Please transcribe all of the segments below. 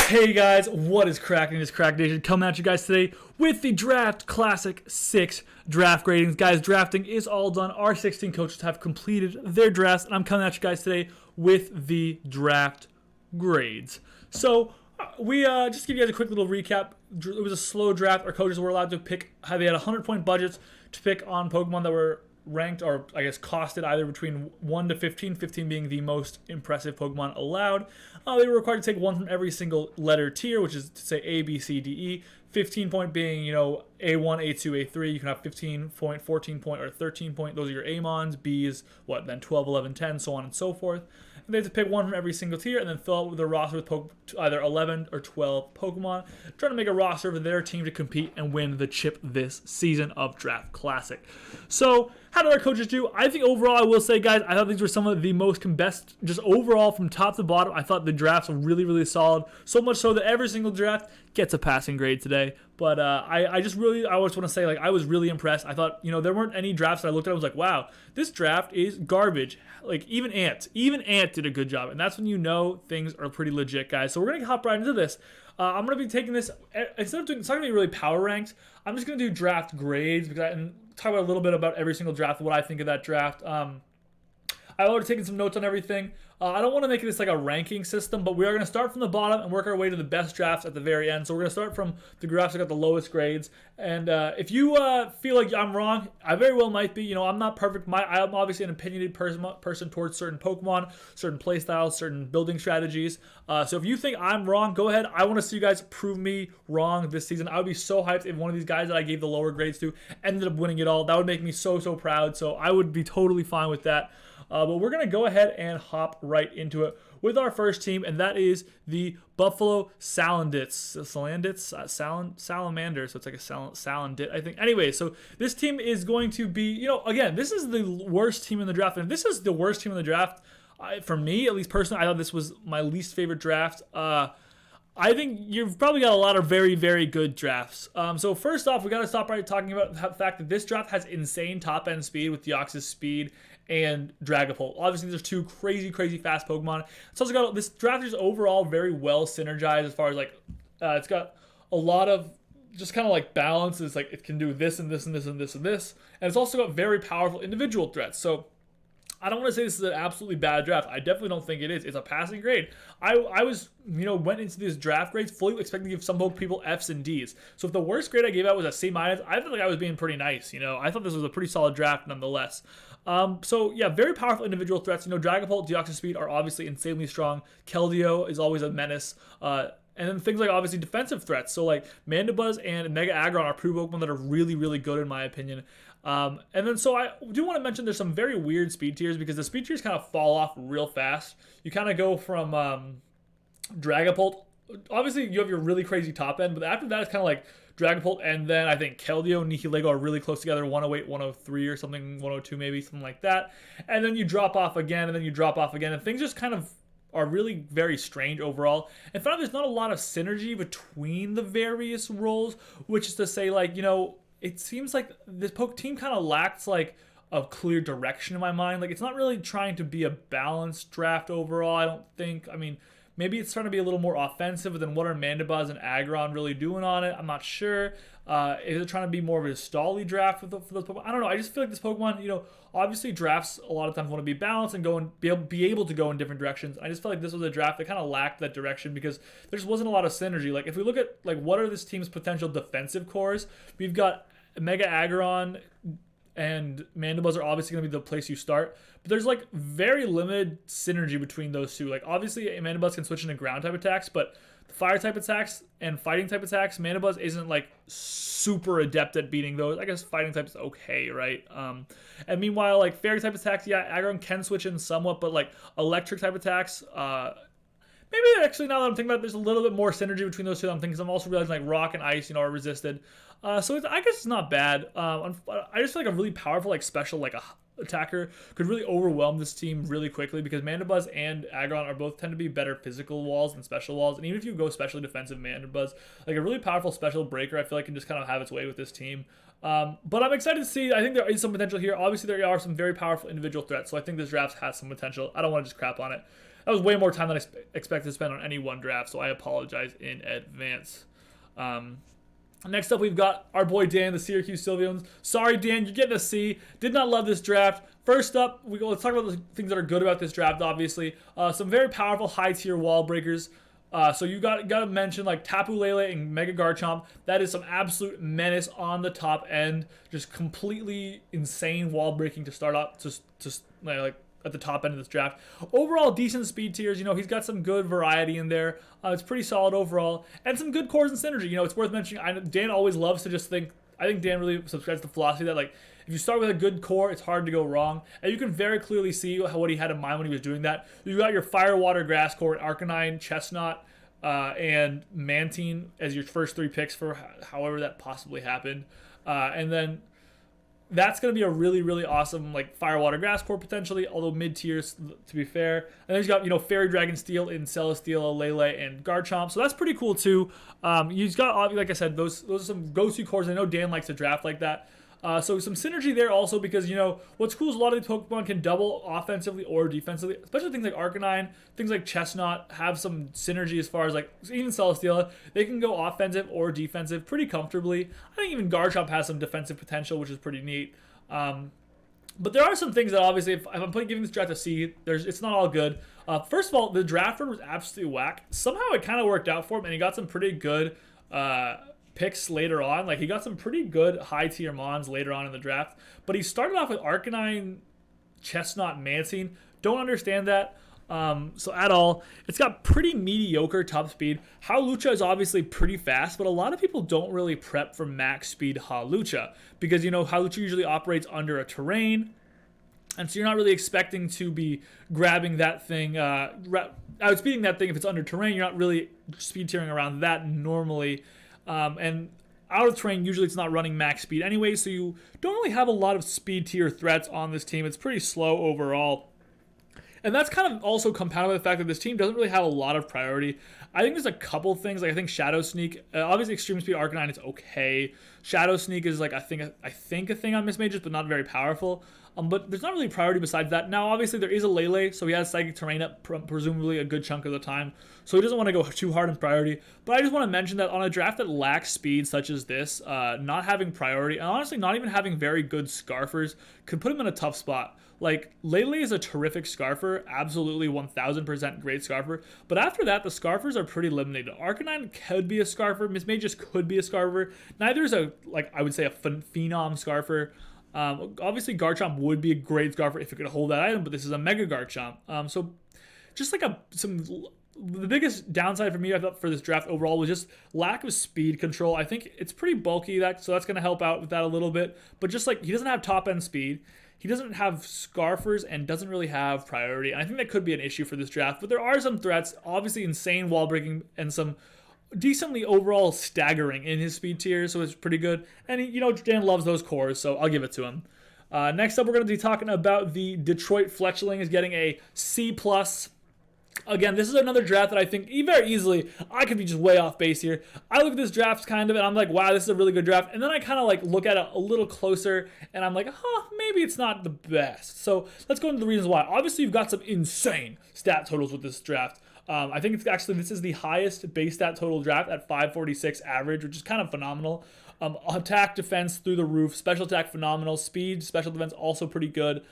Hey guys, what is cracking? It's Krakenation coming at you guys today with the Draft Classic 6 draft gradings. Guys, drafting is all done. Our 16 coaches have completed their drafts, and I'm coming at you guys today with the draft grades. So, we just give you guys a quick little recap. It was a slow draft. Our coaches were allowed to pick, they had 100-point budgets to pick on Pokemon that were ranked, or I guess costed, either between 1 to 15, 15 being the most impressive Pokemon allowed. They were required to take one from every single letter tier, which is to say A, B, C, D, E. 15 point being, A1, A2, A3. You can have 15 point, 14 point, or 13 point. Those are your Amons. B's, then 12, 11, 10, so on and so forth. And they have to pick one from every single tier and then fill out their roster with either 11 or 12 Pokemon, trying to make a roster for their team to compete and win the chip this season of Draft Classic. So, how did our coaches do? I think overall, I will say, guys, I thought these were some of the best, just overall from top to bottom. I thought the drafts were really, really solid. So much so that every single draft gets a passing grade today. But I just want to say, I was really impressed. I thought, there weren't any drafts that I looked at. I was like, wow, this draft is garbage. Even Ant did a good job. And that's when things are pretty legit, guys. So we're going to hop right into this. I'm going to be taking this, instead of doing, it's not going to be really power ranked, I'm just going to do draft grades because I can talk about a little bit about every single draft, what I think of that draft. I've already taken some notes on everything. I don't want to make this like a ranking system, but we are going to start from the bottom and work our way to the best drafts at the very end. So we're going to start from the drafts that got the lowest grades. And if you feel like I'm wrong, I very well might be. I'm not perfect. I'm obviously an opinionated person towards certain Pokemon, certain playstyles, certain building strategies. So if you think I'm wrong, go ahead. I want to see you guys prove me wrong this season. I would be so hyped if one of these guys that I gave the lower grades to ended up winning it all. That would make me so proud. So I would be totally fine with that. But we're going to go ahead and hop right into it with our first team, and that is the Buffalo Salandits. Salamander, so it's like a Salandit, I think. Anyway, so this team is going to be, again, this is the worst team in the draft, and if this is the worst team in the draft, for me, at least personally, I thought this was my least favorite draft. I think you've probably got a lot of very, very good drafts. So first off, we got to stop right talking about the fact that this draft has insane top-end speed with Deoxys speed and Dragapult. Obviously, there's two crazy fast Pokemon. It's also got, this draft is overall very well synergized as far as it's got a lot of just kind of balance. It's it can do this and this and this and this and this. And it's also got very powerful individual threats. So I don't want to say this is an absolutely bad draft. I definitely don't think it is. It's a passing grade. I was, went into these draft grades fully expecting to give some people Fs and Ds. So if the worst grade I gave out was a C-, I felt like I was being pretty nice. I thought this was a pretty solid draft nonetheless. So yeah, very powerful individual threats. Dragapult, Deoxys Speed are obviously insanely strong. Keldeo is always a menace. And then things like obviously defensive threats. So Mandibuzz and Mega Aggron are pre Pokemon that are really, really good in my opinion. And then so I do want to mention there's some very weird speed tiers because the speed tiers kind of fall off real fast. You kind of go from Dragapult. Obviously, you have your really crazy top end, but after that, it's kind of Dragapult, and then I think Keldeo and Nihilego are really close together, 108, 103 or something, 102 maybe, something like that. And then you drop off again, and then you drop off again, and things just kind of are really very strange overall. And finally, there's not a lot of synergy between the various roles, which is to say, it seems like this team kind of lacks, a clear direction in my mind. It's not really trying to be a balanced draft overall, I don't think. I mean, maybe it's trying to be a little more offensive than what are Mandibuzz and Aggron really doing on it. I'm not sure. Is it trying to be more of a stally draft for those Pokemon? I don't know. I just feel like this Pokemon, obviously drafts a lot of times want to be balanced and be able to go in different directions. I just feel like this was a draft that kind of lacked that direction because there just wasn't a lot of synergy. If we look at what are this team's potential defensive cores, we've got Mega Aggron and Mandibuzz are obviously going to be the place you start. But there's very limited synergy between those two. Obviously Mandibuzz can switch into ground type attacks, but the fire type attacks and fighting type attacks, Mandibuzz isn't super adept at beating those. I guess fighting type is okay, right? And meanwhile, fairy type attacks, yeah, Aggron can switch in somewhat, but electric type attacks, maybe actually now that I'm thinking about it, there's a little bit more synergy between those two. I'm also realizing rock and ice, are resisted. So I guess it's not bad. I just feel like a really powerful, special, attacker could really overwhelm this team really quickly because Mandibuzz and Aggron are both tend to be better physical walls than special walls. And even if you go specially defensive Mandibuzz, a really powerful special breaker, I feel like can just kind of have its way with this team. But I'm excited to see. I think there is some potential here. Obviously, there are some very powerful individual threats, so I think this draft has some potential. I don't want to just crap on it. that was way more time than I expected to spend on any one draft, so I apologize in advance. Next up, we've got our boy Dan, the Syracuse Sylveons. Sorry, Dan, you're getting a C. Did not love this draft. First up, let's talk about the things that are good about this draft, obviously. Some very powerful high-tier wall breakers. So you got to mention like Tapu Lele and Mega Garchomp. That is some absolute menace on the top end. Just completely insane wall breaking to start up, just like at the top end of this draft. Overall, decent speed tiers. He's got some good variety in there. It's pretty solid overall, and some good cores and synergy. It's worth mentioning. Dan always loves to just think. I think Dan really subscribes to the philosophy that like if you start with a good core, it's hard to go wrong. And you can very clearly see what he had in mind when he was doing that. You got your Fire, Water, Grass core, Arcanine, Chestnut, and Mantine as your first 3 picks for however that possibly happened. And then that's going to be a really, really awesome like Fire, Water, Grass core potentially, although mid-tiers to be fair. And then he's got, Fairy Dragon Steel in Celesteela, Lele, and Garchomp. So that's pretty cool too. He's got, like I said, those are some go-to cores. I know Dan likes to draft like that. So some synergy there also because, what's cool is a lot of these Pokemon can double offensively or defensively, especially things like Arcanine, things like Chestnut have some synergy as far as like, even Celesteela, they can go offensive or defensive pretty comfortably. I think even Garchomp has some defensive potential, which is pretty neat. But there are some things that obviously, if I'm giving this draft a C, it's not all good. First of all, the draft order was absolutely whack. Somehow it kind of worked out for him, and he got some pretty good picks later on. Like he got some pretty good high tier mons later on in the draft, but he started off with Arcanine, Chestnut, Mantine. Don't understand that. So at all, it's got pretty mediocre top speed. Hawlucha is obviously pretty fast, but a lot of people don't really prep for max speed Hawlucha because Hawlucha usually operates under a terrain, and so you're not really expecting to be grabbing that thing, outspeeding that thing if it's under terrain. You're not really speed tiering around that normally. And out of terrain, usually it's not running max speed anyway, so you don't really have a lot of speed tier threats on this team. It's pretty slow overall. And that's kind of also compounded by the fact that this team doesn't really have a lot of priority. I think there's a couple things, like I think Shadow Sneak, obviously Extreme Speed Arcanine is okay. Shadow Sneak is like I think a thing on Mismages, but not very powerful. But there's not really priority besides that. Now, obviously, there is a Lele, so he has Psychic Terrain up presumably a good chunk of the time. So he doesn't want to go too hard in priority. But I just want to mention that on a draft that lacks speed such as this, not having priority, and honestly not even having very good Scarfers, could put him in a tough spot. Like, Lele is a terrific Scarfer, absolutely 1000% great Scarfer. But after that, the Scarfers are pretty limited. Arcanine could be a Scarfer, Mismagius could be a Scarfer. Neither is I would say a Phenom Scarfer. Obviously Garchomp would be a great Scarfer if it could hold that item, but this is a Mega Garchomp. So just like the biggest downside for me, I thought, for this draft overall was just lack of speed control. I think it's pretty bulky, so that's going to help out with that a little bit. But just like he doesn't have top end speed, he doesn't have Scarfers, and doesn't really have priority. And I think that could be an issue for this draft. But there are some threats, obviously insane wall breaking and some decently overall staggering in his speed tier, so it's pretty good. And Dan loves those cores, so I'll give it to him. Next up, we're going to be talking about the Detroit Fletchlings getting a C+. Again, this is another draft that I think very easily I could be just way off base here. I look at this draft kind of, and I'm like, wow, this is a really good draft. And then I kind of like look at it a little closer, and I'm like, maybe it's not the best. So let's go into the reasons why. Obviously, you've got some insane stat totals with this draft. I think this is the highest base stat total draft at 546 average, which is kind of phenomenal. Attack, defense through the roof, special attack phenomenal, speed, special defense also pretty good.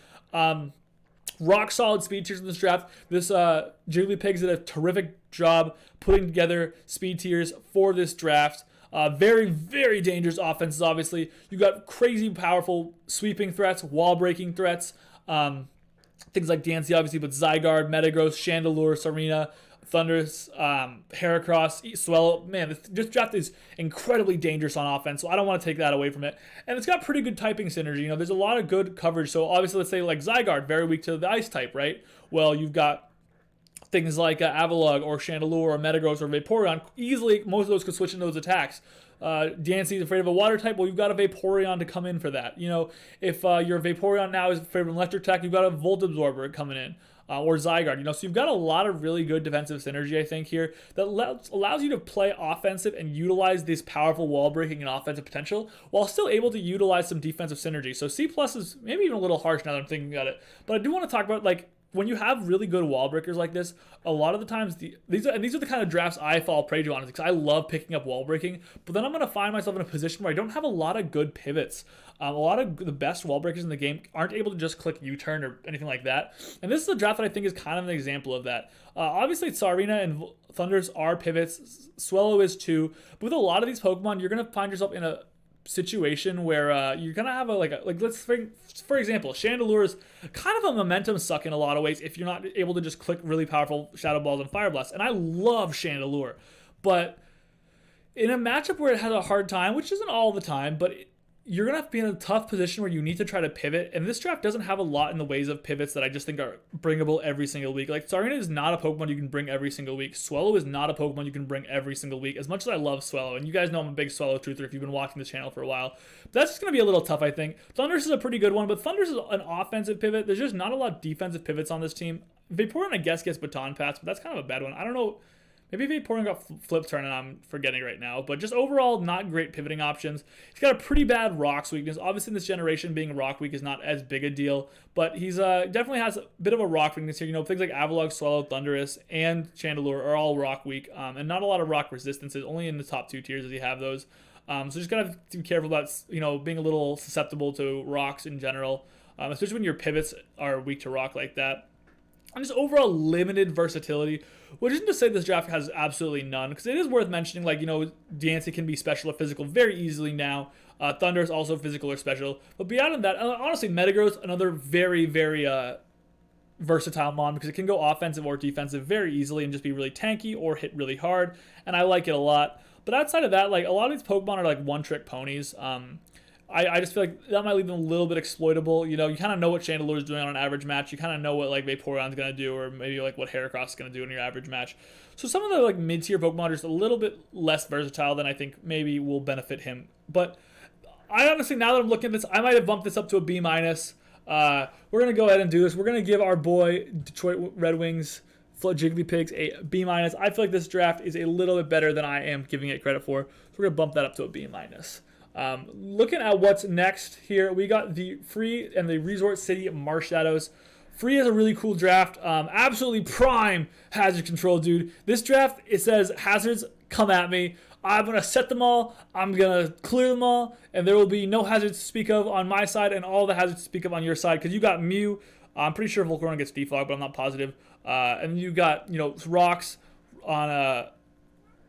Rock solid speed tiers in this draft. This Jigglypuff did a terrific job putting together speed tiers for this draft. Very, very dangerous offenses, obviously. You got crazy powerful sweeping threats, wall breaking threats. Things like Dancy, obviously, but Zygarde, Metagross, Chandelure, Serena, Thundurus, Heracross, Swallow. Man, this draft is incredibly dangerous on offense, so I don't want to take that away from it. And it's got pretty good typing synergy. There's a lot of good coverage. So obviously, let's say like Zygarde, very weak to the ice type, right? Well, you've got things like Avalugg or Chandelure or Metagross or Vaporeon. Easily, most of those could switch into those attacks. Dancy's afraid of a water type, well, you've got a Vaporeon to come in for that. If your Vaporeon now is afraid of an electric attack, you've got a Volt Absorber coming in. Or Zygarde, so you've got a lot of really good defensive synergy, I think, here that allows you to play offensive and utilize this powerful wall breaking and offensive potential while still able to utilize some defensive synergy. So C+ is maybe even a little harsh now that I'm thinking about it, but I do want to talk about when you have really good wall breakers like this, a lot of the times these are the kind of drafts I fall prey to, honestly, because I love picking up wall breaking. But then I'm gonna find myself in a position where I don't have a lot of good pivots. A lot of the best wall breakers in the game aren't able to just click U-turn or anything like that. And this is a draft that I think is kind of an example of that. Obviously, Tsarina and Thunders are pivots. Swellow is too. But with a lot of these Pokemon, you're gonna find yourself in a situation where you're gonna have let's for example, Chandelure is kind of a momentum suck in a lot of ways if you're not able to just click really powerful Shadow Balls and Fire Blast. And I love Chandelure, but in a matchup where it has a hard time, which isn't all the time, but you're going to have to be in a tough position where you need to try to pivot. And this draft doesn't have a lot in the ways of pivots that I just think are bringable every single week. Like, Tsarina is not a Pokemon you can bring every single week. Swellow is not a Pokemon you can bring every single week. As much as I love Swellow, and you guys know I'm a big Swellow truther if you've been watching the channel for a while. But that's just going to be a little tough, I think. Thunders is a pretty good one, but Thunders is an offensive pivot. There's just not a lot of defensive pivots on this team. Vaporeon, I guess, gets Baton Pass, but that's kind of a bad one. I don't know. Maybe Vaporeon got Flip Turn and I'm forgetting right now. But just overall, not great pivoting options. He's got a pretty bad Rocks weakness. Obviously, in this generation, being Rock weak is not as big a deal. But he's definitely has a bit of a Rock weakness here. You know, things like Avalugg, Swallow, Thundurus, and Chandelure are all Rock weak. And not a lot of Rock resistances. Only in the top 2 tiers does he have those. So just gotta be careful about, you know, being a little susceptible to Rocks in general. Especially when your pivots are weak to Rock like that. And just overall limited versatility, which isn't to say this draft has absolutely none, because it is worth mentioning, like, you know, Diancie can be special or physical very easily now. Thunder is also physical or special. But beyond that, honestly, Metagross, another very, very versatile mon, because it can go offensive or defensive very easily and just be really tanky or hit really hard, and I like it a lot. But outside of that, like, a lot of these Pokemon are like one-trick ponies. I just feel like that might leave them a little bit exploitable. You know, you kind of know what Chandelure is doing on an average match. You kind of know what, like, Vaporeon's going to do, or maybe, like, what Heracross is going to do in your average match. So some of the, like, mid-tier Pokemon are just a little bit less versatile than I think maybe will benefit him. But I honestly, now that I'm looking at this, I might have bumped this up to a B-. We're going to go ahead and do this. We're going to give our boy Detroit Red Wings Jigglypigs a B-. I feel like this draft is a little bit better than I am giving it credit for. So we're going to bump that up to a B-. Looking at what's next here, we got the Free and the Resort City Marshadows. Free is a really cool draft. Absolutely prime hazard control, dude. This draft, it says hazards come at me. I'm going to set them all. I'm going to clear them all. And there will be no hazards to speak of on my side and all the hazards to speak of on your side. Because you got Mew. I'm pretty sure Volcarona gets Defog, but I'm not positive. And you got, you know, Rocks on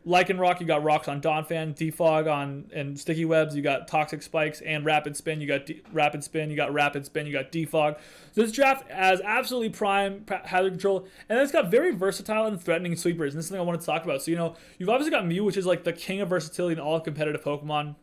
Lycanroc, you got Rocks on Donphan, Defog on and Sticky Webs, you got Toxic Spikes and Rapid Spin, you got Rapid Spin, you got Defog. So this draft has absolutely prime hazard control, and then it's got very versatile and threatening sweepers, and this is something I wanted to talk about. So, you know, you've obviously got Mew, which is like the king of versatility in all competitive Pokemon.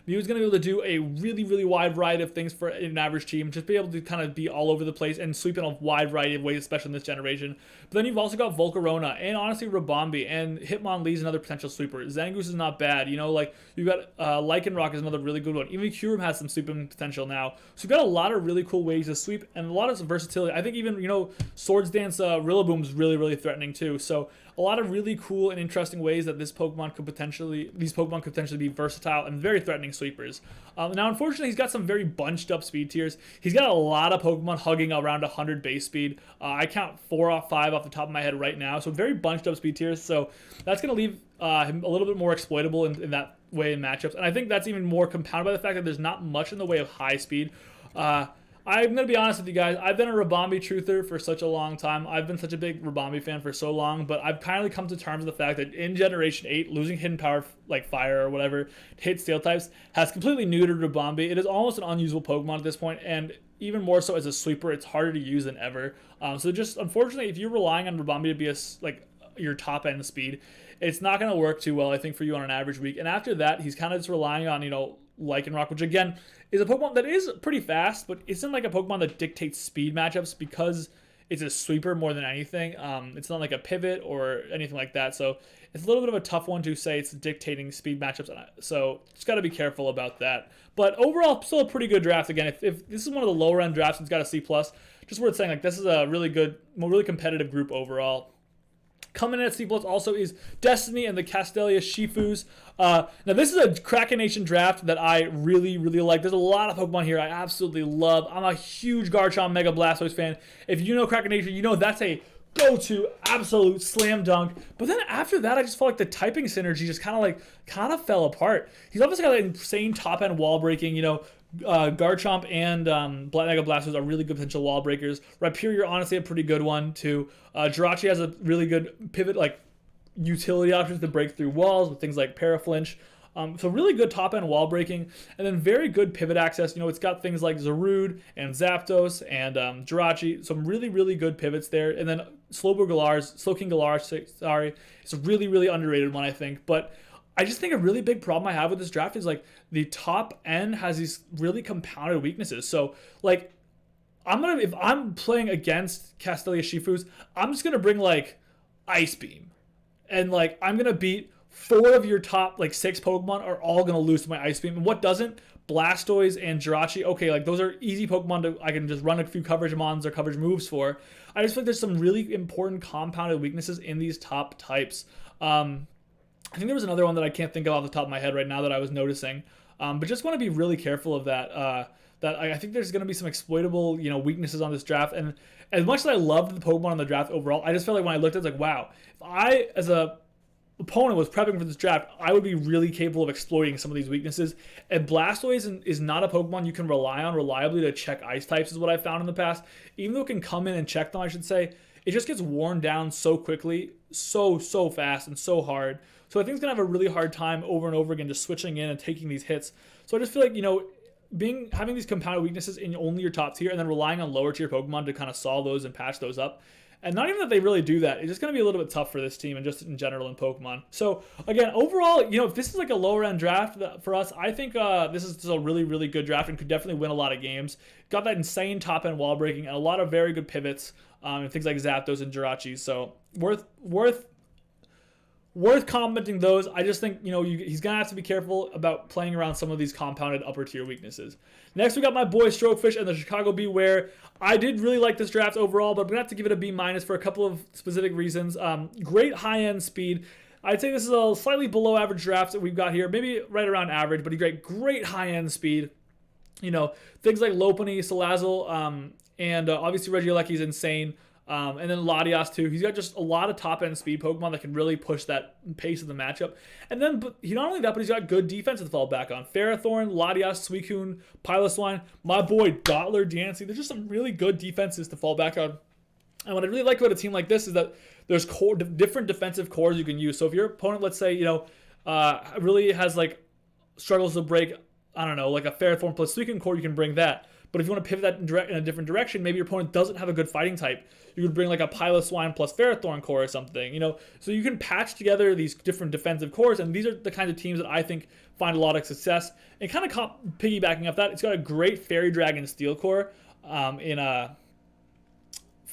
Mew is going to be able to do a really, really wide variety of things for an average team. Just be able to kind of be all over the place and sweep in a wide variety of ways, especially in this generation. But then you've also got Volcarona and honestly Ribombee, and Hitmonlee's another potential sweeper. Zangoose is not bad. You know, like you've got Lycanroc is another really good one. Even Kyurem has some sweeping potential now. So you've got a lot of really cool ways to sweep and a lot of versatility. I think even, you know, Swords Dance Rillaboom is really, really threatening too. So a lot of really cool and interesting ways that these Pokemon could potentially be versatile and very threatening sweepers. Now, unfortunately, he's got some very bunched up speed tiers. He's got a lot of Pokemon hugging around 100 base speed. I count 4 off 5 off the top of my head right now. So very bunched up speed tiers. So that's going to leave him a little bit more exploitable in that way in matchups. And I think that's even more compounded by the fact that there's not much in the way of high speed. I'm going to be honest with you guys. I've been a Ribombee truther for such a long time. I've been such a big Ribombee fan for so long, but I've kind of come to terms with the fact that in Generation 8, losing Hidden Power like Fire or whatever to hit Steel types has completely neutered Ribombee. It is almost an unusable Pokemon at this point, and even more so as a sweeper, it's harder to use than ever. So just, unfortunately, if you're relying on Ribombee to be your top end speed, it's not going to work too well, I think, for you on an average week. And after that, he's kind of just relying on, you know, Lycanroc, which again is a Pokemon that is pretty fast, but isn't like a Pokemon that dictates speed matchups because it's a sweeper more than anything. It's not like a pivot or anything like that, so it's a little bit of a tough one to say it's dictating speed matchups. So just got to be careful about that. But overall, still a pretty good draft. Again, if this is one of the lower end drafts, it's got a C+. Just worth saying, like, this is a really good, really competitive group overall. Coming in at C+ also is Destiny and the Castelia Shifus. Now, this is a Krakenation draft that I really, really like. There's a lot of Pokemon here I absolutely love. I'm a huge Garchomp Mega Blastoise fan. If you know Krakenation, you know that's a go-to, absolute slam dunk. But then after that, I just felt like the typing synergy just kind of fell apart. He's obviously got that insane top-end wall breaking, Garchomp and Mega Blastoise are really good potential wall breakers. Rhyperior, honestly, a pretty good one, too. Jirachi has a really good pivot, utility options to break through walls with things like Paraflinch. So really good top-end wall breaking, and then very good pivot access. It's got things like Zarude and Zapdos and Jirachi. Some really, really good pivots there. And then Slowking Galars, sorry. It's a really, really underrated one, I think. But I just think a really big problem I have with this draft is the top end has these really compounded weaknesses. So if I'm playing against Castelia Shifus, I'm just gonna bring Ice Beam, and I'm gonna beat 4 of your top 6 Pokemon are all gonna lose to my Ice Beam. And what doesn't? Blastoise and Jirachi. Okay, those are easy Pokemon I can just run a few coverage mons or coverage moves for. I just think there's some really important compounded weaknesses in these top types. I think there was another one that I can't think of off the top of my head right now that I was noticing. But just want to be really careful of that. That I think there's going to be some exploitable, weaknesses on this draft. And as much as I loved the Pokemon on the draft overall, I just felt like when I looked at it, wow, if I, as a opponent, was prepping for this draft, I would be really capable of exploiting some of these weaknesses. And Blastoise is not a Pokemon you can rely on reliably to check ice types, is what I found in the past. Even though it can come in and check them, I should say, it just gets worn down so quickly, so fast and so hard. So I think it's going to have a really hard time over and over again just switching in and taking these hits. So I just feel like, having these compounded weaknesses in only your top tier and then relying on lower tier Pokemon to kind of solve those and patch those up. And not even that they really do that. It's just going to be a little bit tough for this team and just in general in Pokemon. So again, overall, if this is a lower end draft for us, I think this is just a really, really good draft and could definitely win a lot of games. Got that insane top end wall breaking and a lot of very good pivots and things like Zapdos and Jirachi. So worth commenting those. I just think, he's going to have to be careful about playing around some of these compounded upper tier weaknesses. Next, we got my boy Strokefish and the Chicago Bewears. I did really like this draft overall, but I'm going to have to give it a B- for a couple of specific reasons. Great high-end speed. I'd say this is a slightly below average draft that we've got here. Maybe right around average, but great high-end speed. Things like Lopunny, Salazzle, and obviously Regieleki is insane. And then Latias too. He's got just a lot of top-end speed Pokemon that can really push that pace of the matchup. And then, but he not only that, but he's got good defense to fall back on. Ferrothorn, Latias, Suicune, Piloswine, my boy Dottler, Diancie. There's just some really good defenses to fall back on. And what I really like about a team like this is that there's different defensive cores you can use. So if your opponent, let's say, really has struggles to break, I don't know, a Ferrothorn plus Suicune core, you can bring that. But if you want to pivot that in a different direction, maybe your opponent doesn't have a good fighting type. You could bring a Piloswine plus Ferrothorn core or something, So you can patch together these different defensive cores, and these are the kinds of teams that I think find a lot of success. And kind of piggybacking off that, it's got a great Fairy Dragon Steel core in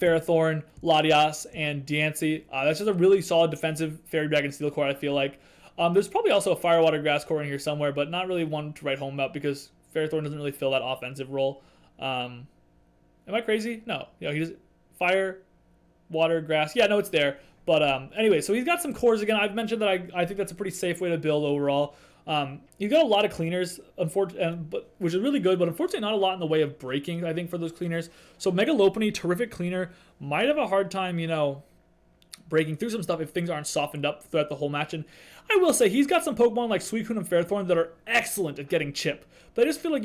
Ferrothorn, Latias, and Diancie. That's just a really solid defensive Fairy Dragon Steel core, I feel like. There's probably also a Fire Water Grass core in here somewhere, but not really one to write home about because Ferrothorn doesn't really fill that offensive role. Am I crazy? No. He does fire, water, grass. Yeah, no, it's there. But anyway, so he's got some cores again. I've mentioned that I think that's a pretty safe way to build overall. He's got a lot of cleaners, which is really good, but unfortunately not a lot in the way of breaking, I think, for those cleaners. So Mega Lopunny, terrific cleaner, might have a hard time, breaking through some stuff if things aren't softened up throughout the whole match. And I will say he's got some Pokemon like Suicune and Ferrothorn that are excellent at getting chip. But I just feel like,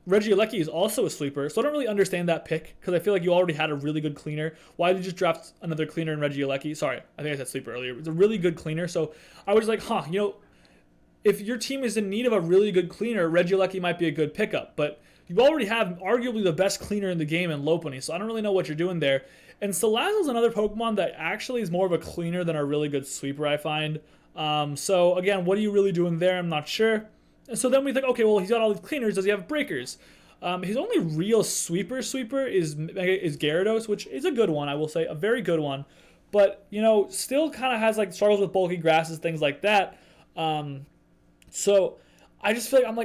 Regieleki is also a sleeper, so I don't really understand that pick because I feel like you already had a really good cleaner. Why did you just draft another cleaner in Regieleki? Sorry, I think I said sleeper earlier. It's a really good cleaner, so I was like, if your team is in need of a really good cleaner, Regieleki might be a good pickup. But you already have arguably the best cleaner in the game in Lopunny, so I don't really know what you're doing there. And Salazzle's another Pokemon that actually is more of a cleaner than a really good sweeper, I find. So again, what are you really doing there? I'm not sure. And so then we think, okay, well, he's got all these cleaners. Does he have breakers? His only real sweeper is Gyarados, which is a good one, I will say, a very good one. But, still kind of has struggles with bulky grasses, things like that. So I just feel like I'm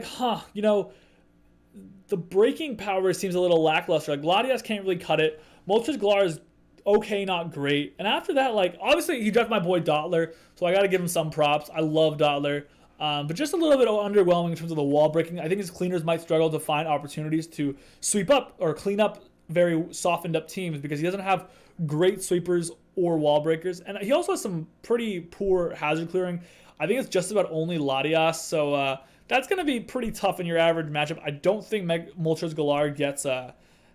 the breaking power seems a little lackluster. Latias can't really cut it. Moltres Galar is okay, not great. And after that, like, obviously he drafted my boy Dottler, so I got to give him some props. I love Dottler. But just a little bit underwhelming in terms of the wall breaking. I think his cleaners might struggle to find opportunities to sweep up or clean up very softened up teams because he doesn't have great sweepers or wall breakers. And he also has some pretty poor hazard clearing. I think it's just about only Latias, so that's going to be pretty tough in your average matchup. I don't think Moltres Galar gets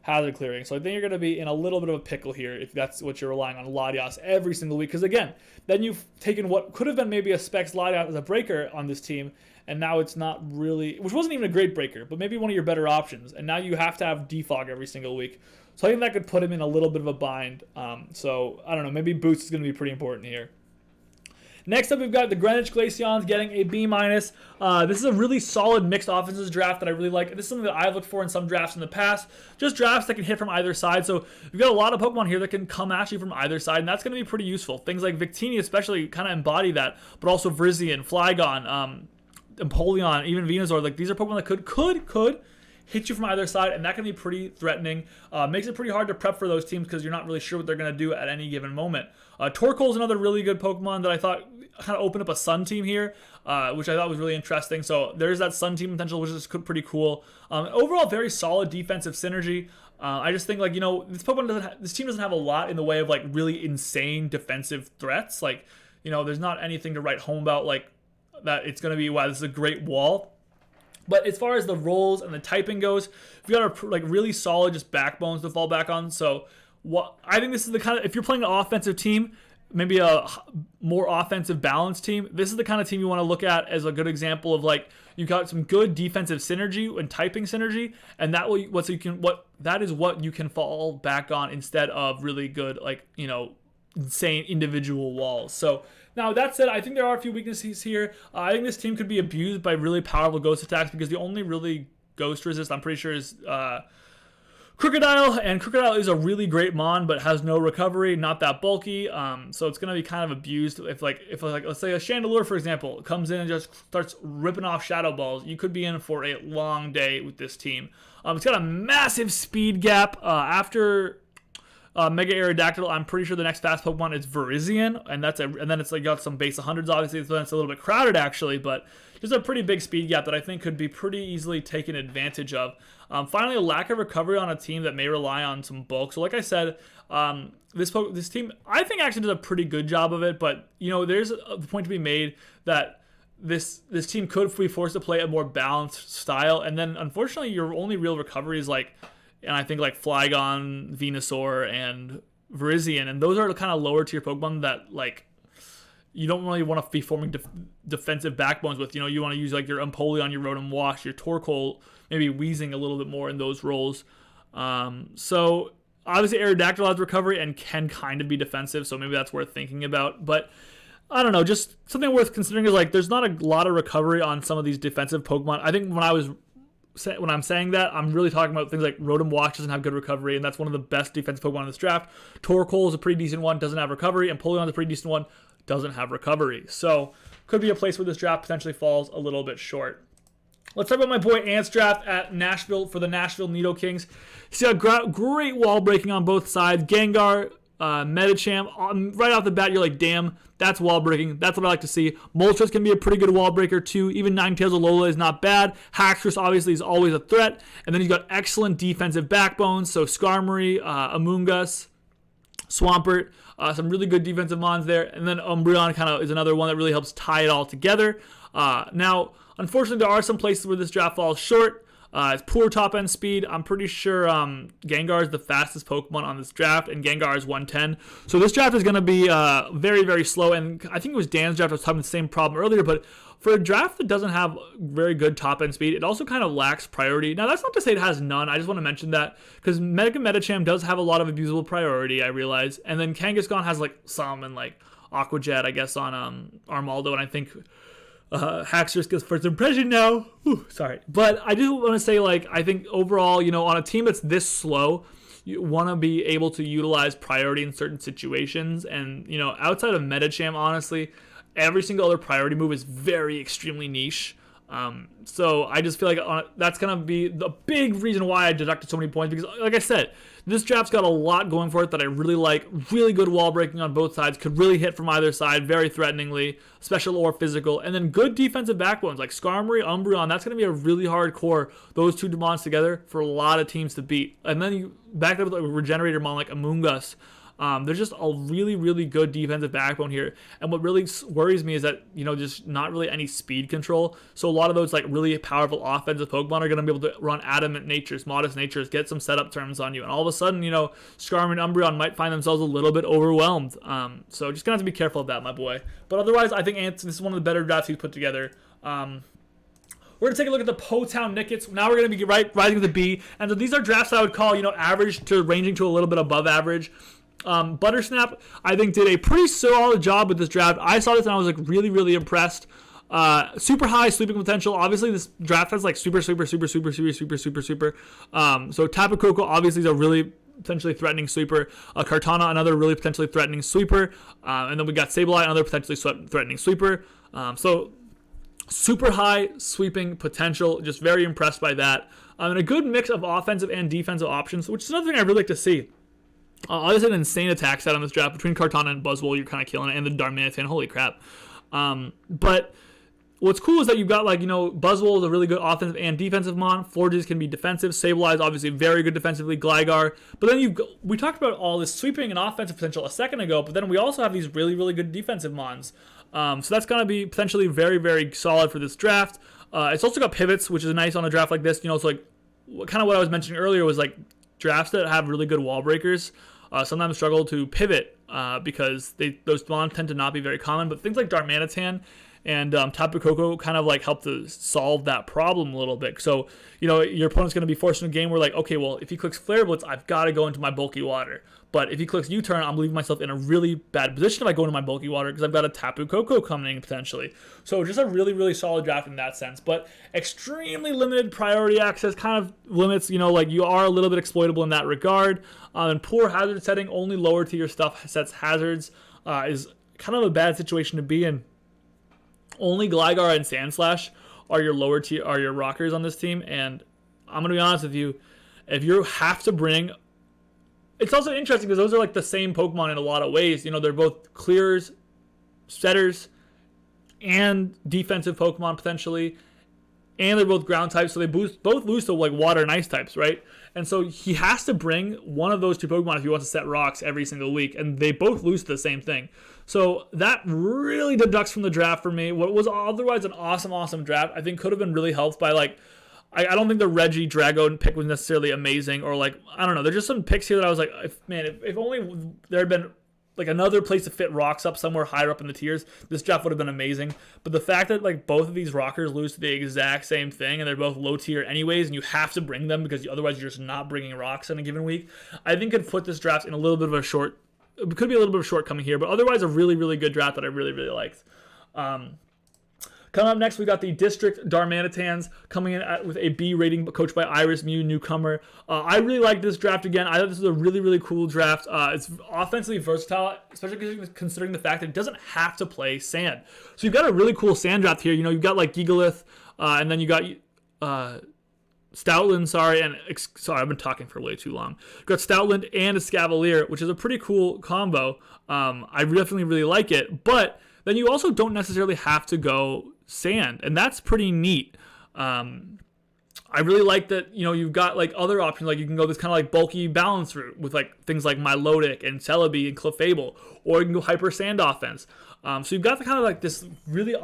hazard clearing. So I think you're going to be in a little bit of a pickle here if that's what you're relying on Latias every single week. Because again, then you've taken what could have been maybe a Specs Latias as a breaker on this team, and now it's not really, which wasn't even a great breaker, but maybe one of your better options. And now you have to have defog every single week. So I think that could put him in a little bit of a bind. So I don't know, maybe Boost is going to be pretty important here. Next up, we've got the Greenwich Glaceons getting a B-. This is a really solid mixed offenses draft that I really like. This is something that I've looked for in some drafts in the past. Just drafts that can hit from either side. So we've got a lot of Pokemon here that can come at you from either side, and that's going to be pretty useful. Things like Victini especially kind of embody that, but also Virizion, Flygon, Empoleon, even Venusaur. Like, these are Pokemon that could hit you from either side, and that can be pretty threatening. Makes it pretty hard to prep for those teams because you're not really sure what they're going to do at any given moment. Torkoal is another really good Pokemon that I thought kind of opened up a Sun team here, which I thought was really interesting. So there's that Sun team potential, which is pretty cool. Overall, very solid defensive synergy. I just think, like, you know, this team doesn't have a lot in the way of like really insane defensive threats. Like, you know, there's not anything to write home about like that. It's going to be, wow, this is a great wall. But as far as the roles and the typing goes, we've got a like really solid just backbones to fall back on. So what I think this is the kind of, if you're playing an offensive team, maybe a more offensive balanced team, this is the kind of team you want to look at as a good example of like you got some good defensive synergy and typing synergy, and that is what you can fall back on instead of really good, like, you know, insane individual walls. So now that said, I think there are a few weaknesses here. I think this team could be abused by really powerful ghost attacks because the only really ghost resist I'm pretty sure is Crocodile, and Crocodile is a really great mon, but has no recovery, not that bulky. So it's gonna be kind of abused if let's say a Chandelure, for example, comes in and just starts ripping off Shadow Balls. You could be in for a long day with this team. It's got a massive speed gap after Mega Aerodactyl. I'm pretty sure the next fast Pokemon is Virizion, and then it's like got some base 100s obviously, so it's a little bit crowded actually, but just a pretty big speed gap that I think could be pretty easily taken advantage of. Finally, a lack of recovery on a team that may rely on some bulk. So like I said, this team I think actually does a pretty good job of it, but you know, there's a point to be made that this team could be forced to play a more balanced style, and then unfortunately your only real recovery is like, and I think like Flygon, Venusaur, and Virizion, and those are kind of lower tier Pokemon that like you don't really want to be forming defensive backbones with. You know, you want to use like your Empoleon, your Rotom Wash, your Torkoal, maybe Weezing a little bit more in those roles. So obviously Aerodactyl has recovery and can kind of be defensive, so maybe that's worth thinking about. But I don't know, just something worth considering is like there's not a lot of recovery on some of these defensive Pokemon. I think when I'm saying that, I'm really talking about things like Rotom Wash doesn't have good recovery, and that's one of the best defensive Pokemon in this draft. Torkoal is a pretty decent one, doesn't have recovery, and Empoleon is a pretty decent one, doesn't have recovery. So could be a place where this draft potentially falls a little bit short. Let's talk about my boy Ant's draft at Nashville for the Nashville Nidokings. He's got great wall breaking on both sides. Gengar, Medicham, right off the bat, you're like, damn, that's wall breaking. That's what I like to see. Moltres can be a pretty good wall breaker too. Even Ninetales Alola is not bad. Haxorus obviously is always a threat. And then he's got excellent defensive backbones. So Skarmory, Amoonguss, Swampert, some really good defensive mons there. And then Umbreon kind of is another one that really helps tie it all together. Now, unfortunately, there are some places where this draft falls short. It's poor top-end speed. I'm pretty sure Gengar is the fastest Pokemon on this draft, and Gengar is 110. So this draft is going to be very, very slow, and I think it was Dan's draft. I was having the same problem earlier, but for a draft that doesn't have very good top-end speed, it also kind of lacks priority. Now, that's not to say it has none. I just want to mention that, because Mega Medicham does have a lot of abusable priority, I realize, and then Kangaskhan has like some, and like Aqua Jet, I guess, on Armaldo, and I think Haxorus gets first impression now. Sorry. But I do want to say, like, I think overall, you know, on a team that's this slow, you want to be able to utilize priority in certain situations. And, you know, outside of Medicham, honestly, every single other priority move is very extremely niche. So I just feel like that's going to be the big reason why I deducted so many points, because like I said, this draft's got a lot going for it that I really like. Really good wall breaking on both sides, could really hit from either side very threateningly, special or physical, and then good defensive backbones like Skarmory, Umbreon. That's going to be a really hard core, those two Demons together, for a lot of teams to beat. And then you back up with a Regenerator Mon like Amoonguss. There's just a really, really good defensive backbone here. And what really worries me is that, just not really any speed control. So a lot of those like really powerful offensive Pokemon are going to be able to run Adamant Natures, Modest Natures, get some setup turns on you. And all of a sudden, Skarmory and Umbreon might find themselves a little bit overwhelmed. So just going to have to be careful of that, my boy. But otherwise, I think this is one of the better drafts he's put together. We're going to take a look at the Po-Town Nickits. Now we're going to be rising to the B. And so these are drafts I would call, average to ranging to a little bit above average. ButterSnap, I think, did a pretty solid job with this draft. I saw this and I was like really, really impressed. Super high sweeping potential. Obviously, this draft has like super. So Tapu Koko obviously is a really potentially threatening sweeper. Kartana, another really potentially threatening sweeper. And then we got Sableye, another potentially threatening sweeper. So super high sweeping potential. Just very impressed by that. And a good mix of offensive and defensive options, which is another thing I really like to see. Obviously, an insane attack set on this draft between Kartana and Buzzwole. You're kind of killing it, and the Darmanitan. Holy crap! But what's cool is that you've got Buzzwole is a really good offensive and defensive mon. Forges can be defensive. Sableye is obviously very good defensively. Gligar. But then we talked about all this sweeping and offensive potential a second ago. But then we also have these really, really good defensive mons. So that's gonna be potentially very, very solid for this draft. It's also got pivots, which is nice on a draft like this. So like kind of what I was mentioning earlier was like drafts that have really good wall breakers sometimes struggle to pivot because those mons tend to not be very common. But things like Darmanitan and Tapu Koko kind of like help to solve that problem a little bit. So, your opponent's going to be forced in a game where like, okay, well, if he clicks Flare Blitz, I've got to go into my bulky water. But if he clicks U-turn, I'm leaving myself in a really bad position if I go into my bulky water because I've got a Tapu Koko coming potentially. So just a really, really solid draft in that sense. But extremely limited priority access kind of limits, like you are a little bit exploitable in that regard. And poor hazard setting, only lower tier stuff sets hazards is kind of a bad situation to be in. Only Gligar and Sandslash are your lower tier, are your rockers on this team. And I'm going to be honest with you, if you have to bring... It's also interesting because those are like the same Pokemon in a lot of ways. They're both clearers, setters, and defensive Pokemon potentially. And they're both ground types, so they both lose to like water and ice types, right? And so he has to bring one of those two Pokemon if he wants to set rocks every single week. And they both lose to the same thing. So that really deducts from the draft for me. What was otherwise an awesome draft, I think could have been really helped by like, I don't think the Reggie Drago pick was necessarily amazing, or like, I don't know. There's just some picks here that I was like, if only there had been like another place to fit rocks up somewhere higher up in the tiers, this draft would have been amazing. But the fact that like both of these rockers lose to the exact same thing and they're both low tier anyways, and you have to bring them because otherwise you're just not bringing rocks in a given week, I think could put this draft in a little bit of a short. It could be a little bit of a shortcoming here, but otherwise a really, really good draft that I really, really liked. Coming up next, we got the District Darmanitans coming in with a B rating, coached by Iris Mew, newcomer. I really like this draft again. I thought this was a really, really cool draft. It's offensively versatile, especially considering the fact that it doesn't have to play sand. So you've got a really cool sand draft here. You've got like Gigalith, and then you got Stoutland, I've been talking for way too long. You've got Stoutland and a Scavalier, which is a pretty cool combo. I definitely really like it, but then you also don't necessarily have to go sand, and that's pretty neat. I really like that, you've got like other options, like you can go this kind of like bulky balance route with like things like Milotic and Celebi and Clefable, or you can go hyper sand offense. So you've got the kind of like this really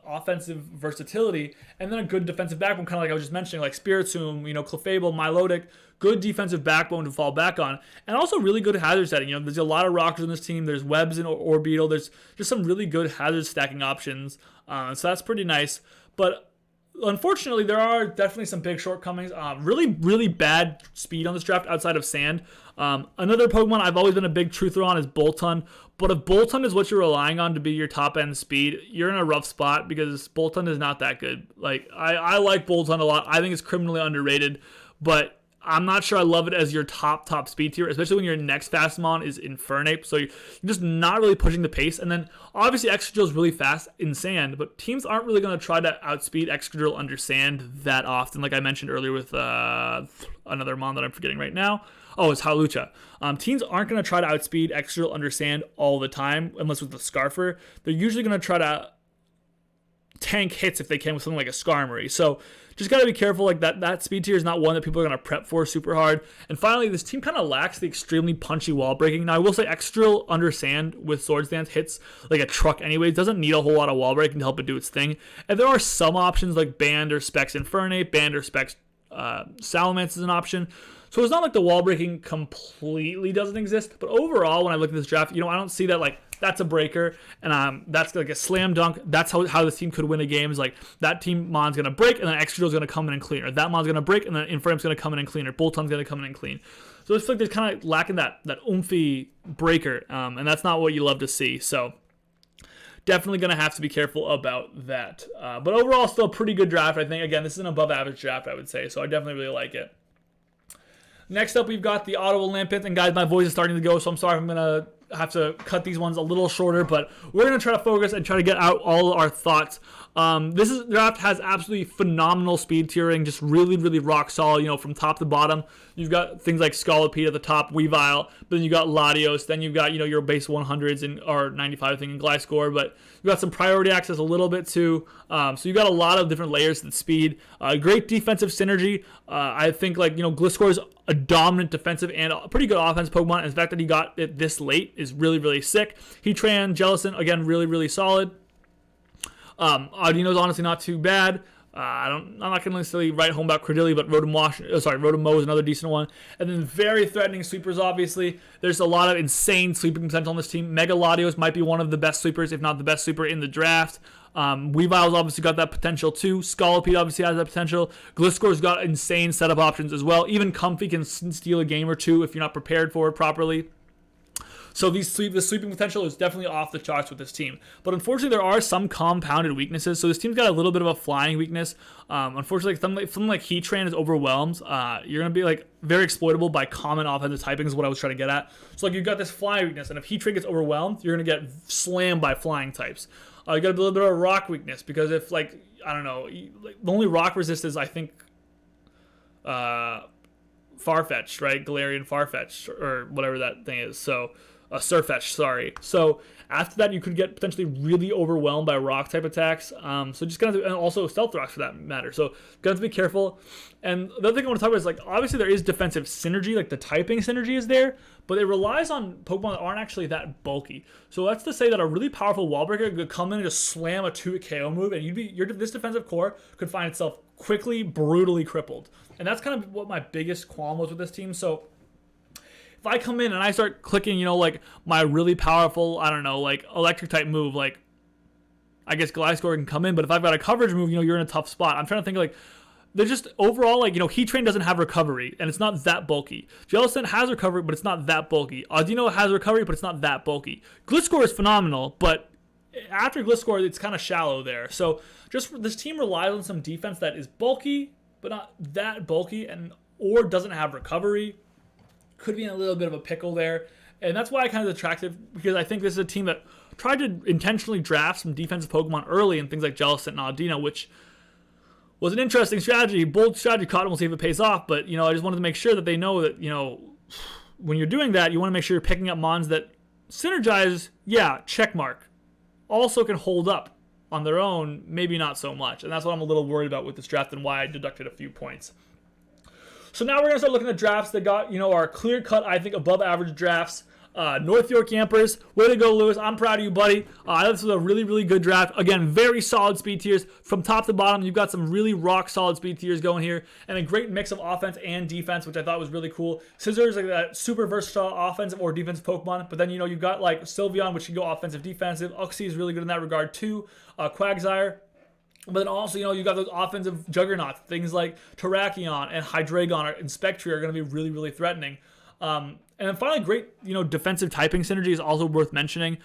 offensive versatility, and then a good defensive backbone, kind of like I was just mentioning, like Spiritomb, Clefable, Milotic, good defensive backbone to fall back on, and also really good hazard setting. There's a lot of rockers on this team. There's Webs and Orbeetle. There's just some really good hazard stacking options. So that's pretty nice. But unfortunately, there are definitely some big shortcomings. Really, really bad speed on this draft outside of sand. Another Pokemon I've always been a big truther on is Boltund. But if Boltund is what you're relying on to be your top end speed, you're in a rough spot because Boltund is not that good. Like I like Boltund a lot. I think it's criminally underrated, but I'm not sure I love it as your top speed tier, especially when your next fast mon is Infernape. So you're just not really pushing the pace. And then obviously Excadrill is really fast in sand, but teams aren't really going to try to outspeed Excadrill under sand that often. Like I mentioned earlier with another mon that I'm forgetting right now. Oh, it's Hawlucha. Teams aren't going to try to outspeed Excadrill under sand all the time, unless with the Scarfer. They're usually going to try to tank hits if they can with something like a Skarmory. So just got to be careful. Like that speed tier is not one that people are going to prep for super hard. And finally, this team kind of lacks the extremely punchy wall breaking. Now, I will say Excadrill under sand with Swords Dance hits like a truck anyway. It doesn't need a whole lot of wall breaking to help it do its thing. And there are some options like Band or Specs Infernape, Band or Specs Salamence is an option. So it's not like the wall breaking completely doesn't exist, but overall, when I look at this draft, I don't see that like that's a breaker and that's like a slam dunk. That's how this team could win a game. Is like that team mon's gonna break and then Excadrill's gonna come in and clean, or that mon's gonna break and then Infernape's gonna come in and clean, or Bolton's gonna come in and clean. So it's like they're kind of lacking that oomphy breaker, and that's not what you love to see. So definitely going to have to be careful about that. But overall, still a pretty good draft, I think. Again, this is an above average draft, I would say, so I definitely really like it. Next up, we've got the Ottawa Lampith. And guys, my voice is starting to go, so I'm sorry if I'm going to have to cut these ones a little shorter, but we're going to try to focus and try to get out all our thoughts. This draft has absolutely phenomenal speed tiering, just really, really rock solid, from top to bottom. You've got things like Scolipede at the top, Weavile, but then you got Latios, then you've got, your base 100s or 95 thing in Gliscor, but you've got some priority access a little bit too. So you've got a lot of different layers to the speed. Great defensive synergy. I think Gliscor is a dominant defensive and a pretty good offensive Pokemon, and the fact that he got it this late is really, really sick. Heatran, Jellicent, again, really, really solid. Audino's honestly not too bad. I'm not going to necessarily write home about Credilli, but Rotom-Mow is another decent one. And then very threatening sweepers, obviously. There's a lot of insane sweeping potential on this team. Mega Latios might be one of the best sweepers, if not the best sweeper in the draft. Weavile's obviously got that potential too. Scolipede obviously has that potential. Gliscor's got insane setup options as well. Even Comfey can steal a game or two if you're not prepared for it properly. So the sweeping potential is definitely off the charts with this team. But unfortunately, there are some compounded weaknesses. So this team's got a little bit of a flying weakness. Unfortunately, something like Heatran is overwhelmed. You're going to be very exploitable by common offensive typing is what I was trying to get at. So you've got this flying weakness. And if Heatran gets overwhelmed, you're going to get slammed by flying types. You got a little bit of a rock weakness. Because if, the only rock resist is, I think, Farfetch'd, right? Galarian Farfetch'd, or whatever that thing is. So Surfetch, sorry. So after that, you could get potentially really overwhelmed by rock type attacks. So just and also stealth rocks for that matter. So got to be careful. And the other thing I want to talk about is obviously there is defensive synergy, the typing synergy is there, but it relies on Pokemon that aren't actually that bulky. So that's to say that a really powerful wall breaker could come in and just slam a 2-hit KO move, and this defensive core could find itself quickly, brutally crippled. And that's kind of what my biggest qualm was with this team. So if I come in and I start clicking, my really powerful, electric type move, I guess Gliscor can come in, but if I've got a coverage move, you're in a tough spot. I'm trying to think, they're just overall, Heatran doesn't have recovery, and it's not that bulky. Jellicent has recovery, but it's not that bulky. Audino has recovery, but it's not that bulky. Gliscor is phenomenal, but after Gliscor, it's kind of shallow there. So just this team relies on some defense that is bulky, but not that bulky, or doesn't have recovery. Could be in a little bit of a pickle there. And that's why I kind of attractive, because I think this is a team that tried to intentionally draft some defensive Pokemon early and things like Jellicent and Audino, which was an interesting strategy. Bold strategy, caught, and we'll see if it pays off. But, I just wanted to make sure that they know that, when you're doing that, you want to make sure you're picking up Mons that synergize, check mark. Also can hold up on their own, maybe not so much. And that's what I'm a little worried about with this draft and why I deducted a few points. So now we're going to start looking at drafts that got, our clear-cut, I think, above-average drafts. North York Yampers, way to go, Lewis. I'm proud of you, buddy. I thought this was a really, really good draft. Again, very solid speed tiers. From top to bottom, you've got some really rock-solid speed tiers going here, and a great mix of offense and defense, which I thought was really cool. Scissor is that super versatile offensive or defensive Pokemon, but then, you've got, Sylveon, which can go offensive, defensive. Uxie is really good in that regard, too. Quagsire. But then also, you got those offensive juggernauts, things like Terrakion and Hydreigon and Spectre are going to be really, really threatening. And then finally, great, defensive typing synergy is also worth mentioning.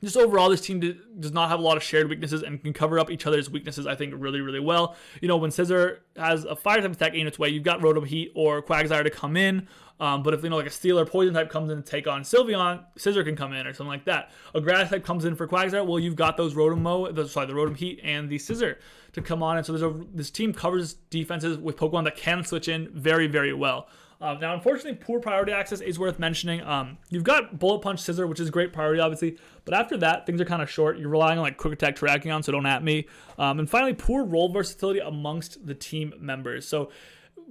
just overall, this team does not have a lot of shared weaknesses and can cover up each other's weaknesses, I think, really, really well. When Scizor has a fire type attack aimed its way, you've got Rotom Heat or Quagsire to come in. But if, like a Steel or Poison type comes in to take on Sylveon, Scizor can come in or something like that. A Grass type comes in for Quagsire, well, you've got those the Rotom Heat and the Scizor to come on. And so this team covers defenses with Pokemon that can switch in very, very well. Now, unfortunately, poor priority access is worth mentioning. You've got Bullet Punch, Scizor, which is great priority, obviously. But after that, things are kind of short. You're relying on like Quick Attack Terrakion, so don't at me. And finally, poor roll versatility amongst the team members. So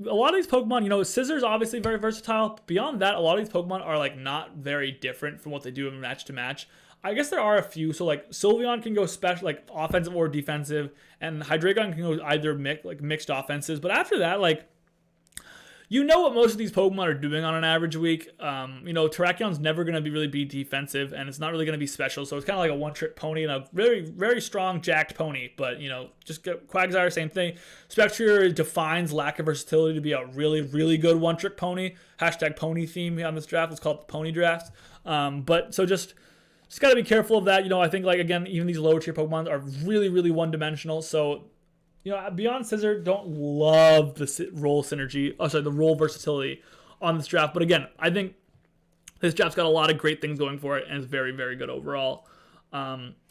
a lot of these Pokemon, Scizor is obviously very versatile. Beyond that, a lot of these Pokemon are like not very different from what they do in match to match. I guess there are a few. So like Sylveon can go special, like offensive or defensive, and Hydreigon can go either mixed offenses. But after that, like, what most of these Pokemon are doing on an average week. Terrakion's never going to really be defensive, and it's not really going to be special. So it's kind of like a one-trick pony and a very, very strong jacked pony. But, just get Quagsire, same thing. Spectre defines lack of versatility to be a really, really good one-trick pony. # pony theme on this draft. Let's call it the pony draft. But so just got to be careful of that. I think, like, again, even these lower tier Pokemon are really, really one-dimensional. So beyond Scizor, don't love the roll synergy. The roll versatility on this draft. But again, I think this draft's got a lot of great things going for it, and it's very, very good overall.